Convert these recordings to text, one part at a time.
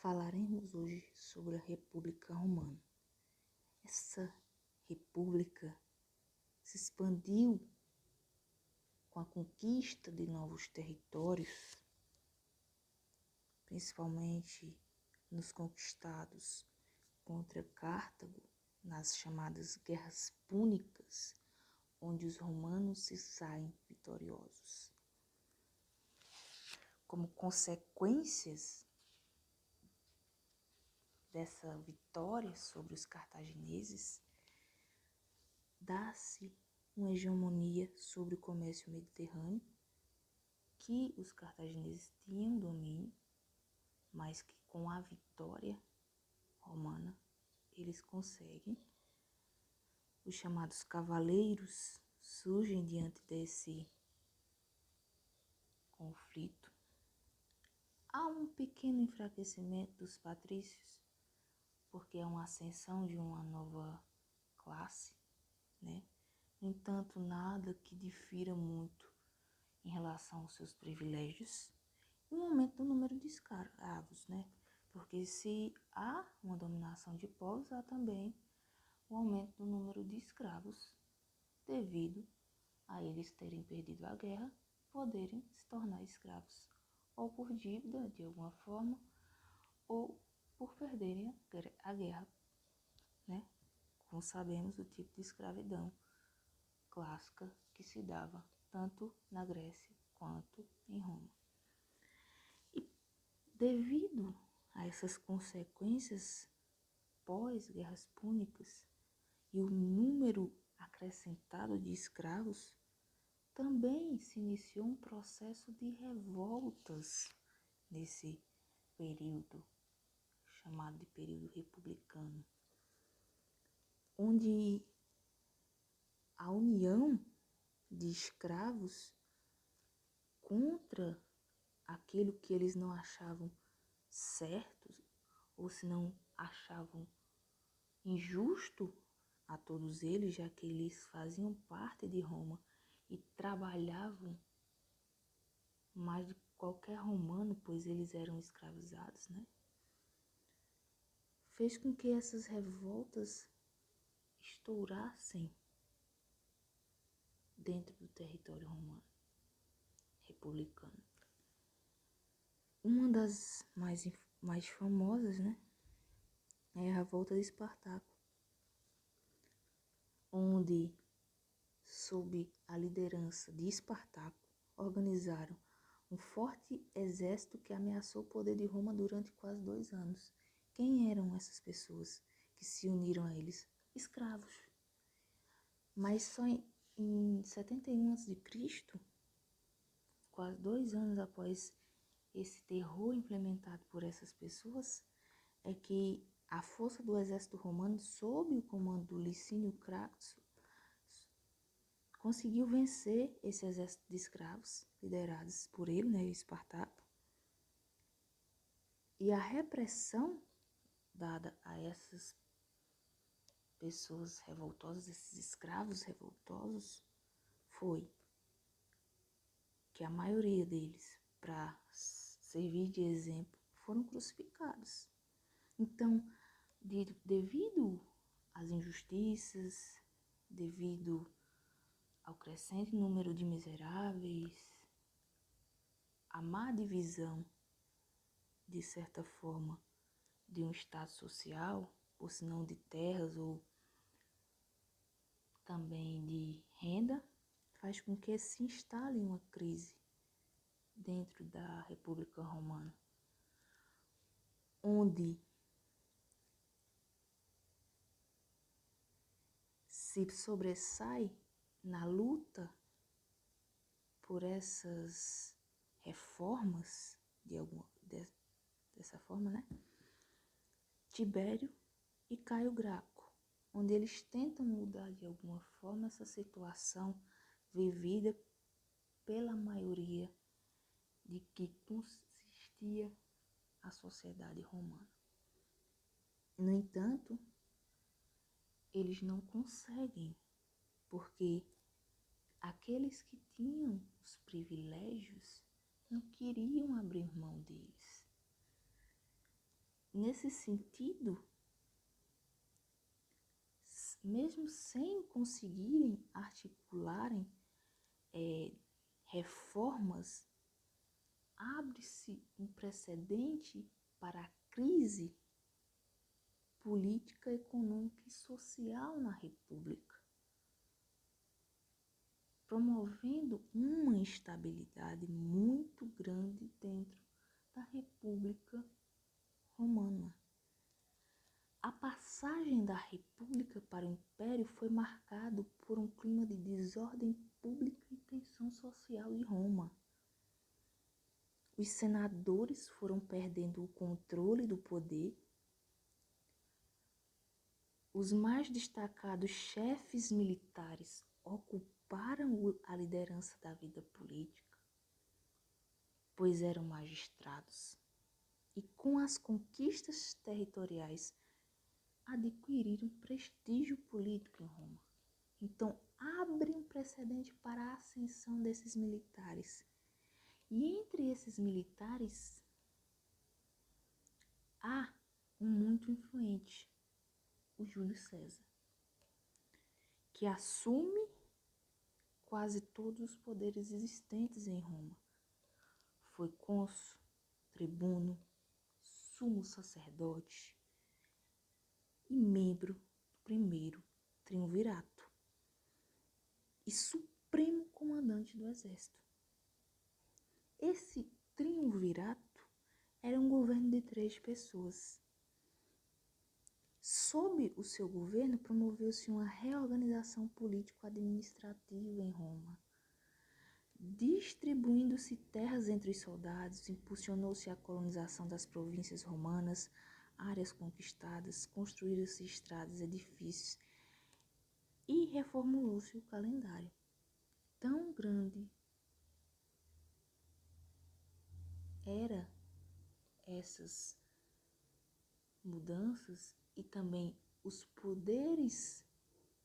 Falaremos hoje sobre a República Romana. Essa república se expandiu com a conquista de novos territórios, principalmente nos conquistados contra Cartago, nas chamadas Guerras Púnicas, onde os romanos se saem vitoriosos. Como consequências dessa vitória sobre os cartagineses, dá-se uma hegemonia sobre o comércio mediterrâneo, que os cartagineses tinham domínio, mas que com a vitória romana eles conseguem. Os chamados cavaleiros surgem diante desse conflito. Há um pequeno enfraquecimento dos patrícios, porque é uma ascensão de uma nova classe, né? No entanto, nada que difira muito em relação aos seus privilégios e um aumento do número de escravos, né? Porque se há uma dominação de povos, há também o aumento do número de escravos devido a eles terem perdido a guerra, poderem se tornar escravos, ou por dívida de alguma forma, ou por perderem a guerra, né? Como sabemos, o tipo de escravidão clássica que se dava tanto na Grécia quanto em Roma. E devido a essas consequências pós-guerras púnicas e o número acrescentado de escravos, também se iniciou um processo de revoltas nesse período, chamado de período republicano, onde a união de escravos contra aquilo que eles não achavam certo, ou se não achavam injusto a todos eles, já que eles faziam parte de Roma e trabalhavam mais do que qualquer romano, pois eles eram escravizados, né? Fez com que essas revoltas estourassem dentro do território romano, republicano. Uma das mais famosas, né, é a Revolta de Espartaco, onde, sob a liderança de Espartaco, organizaram um forte exército que ameaçou o poder de Roma durante quase 2 anos. Quem eram essas pessoas que se uniram a eles? Escravos. Mas só em 71 a.C., quase 2 anos após esse terror implementado por essas pessoas, é que a força do exército romano, sob o comando do Licínio Crasso, conseguiu vencer esse exército de escravos, liderados por ele, né, Espartaco. E a repressão dada a essas pessoas revoltosas, esses escravos revoltosos, foi que a maioria deles, para servir de exemplo, foram crucificados. Então, devido às injustiças, devido ao crescente número de miseráveis, a má divisão, de certa forma, de um estado social, ou se não de terras ou também de renda, faz com que se instale uma crise dentro da República Romana, onde se sobressai na luta por essas reformas, dessa forma, né? Tibério e Caio Graco, onde eles tentam mudar de alguma forma essa situação vivida pela maioria de que consistia a sociedade romana. No entanto, eles não conseguem, porque aqueles que tinham os privilégios não queriam abrir mão deles. nesse sentido, mesmo sem conseguirem articularem reformas, abre-se um precedente para a crise política, econômica e social na República, promovendo uma instabilidade muito grande dentro da República Romana. A passagem da República para o Império foi marcado por um clima de desordem pública e tensão social em Roma. Os senadores foram perdendo o controle do poder. Os mais destacados chefes militares ocuparam a liderança da vida política, pois eram magistrados, e com as conquistas territoriais adquiriram prestígio político em Roma. Então, abre um precedente para a ascensão desses militares. E entre esses militares, há um muito influente, o Júlio César, que assume quase todos os poderes existentes em Roma. Foi cônsul, tribuno, sumo sacerdote e membro do primeiro triunvirato e supremo comandante do exército. Esse triunvirato era um governo de 3 pessoas. Sob o seu governo, promoveu-se uma reorganização político-administrativa em Roma. Distribuindo-se terras entre os soldados, impulsionou-se a colonização das províncias romanas, áreas conquistadas, construíram-se estradas, edifícios e reformulou-se o calendário. Tão grande era essas mudanças e também os poderes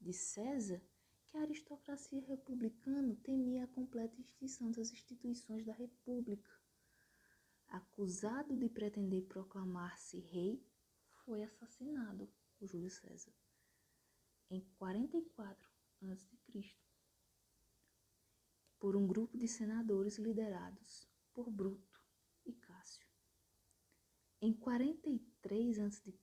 de César, que a aristocracia republicana temia a completa extinção das instituições da República. Acusado de pretender proclamar-se rei, foi assassinado por Júlio César em 44 a.C. por um grupo de senadores liderados por Bruto e Cássio. Em 43 a.C.,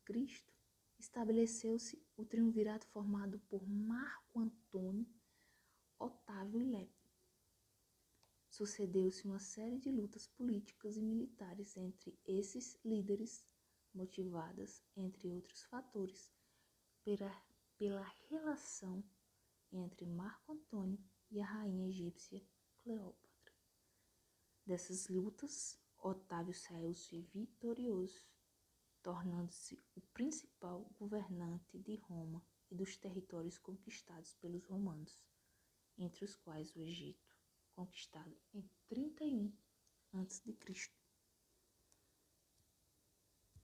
estabeleceu-se o triunvirato formado por Marco Antônio, Otávio e Lépio. Sucedeu-se uma série de lutas políticas e militares entre esses líderes, motivadas, entre outros fatores, pela relação entre Marco Antônio e a rainha egípcia Cleópatra. Dessas lutas, Otávio saiu-se vitorioso, tornando-se o principal governante de Roma e dos territórios conquistados pelos romanos, entre os quais o Egito, conquistado em 31 a.C.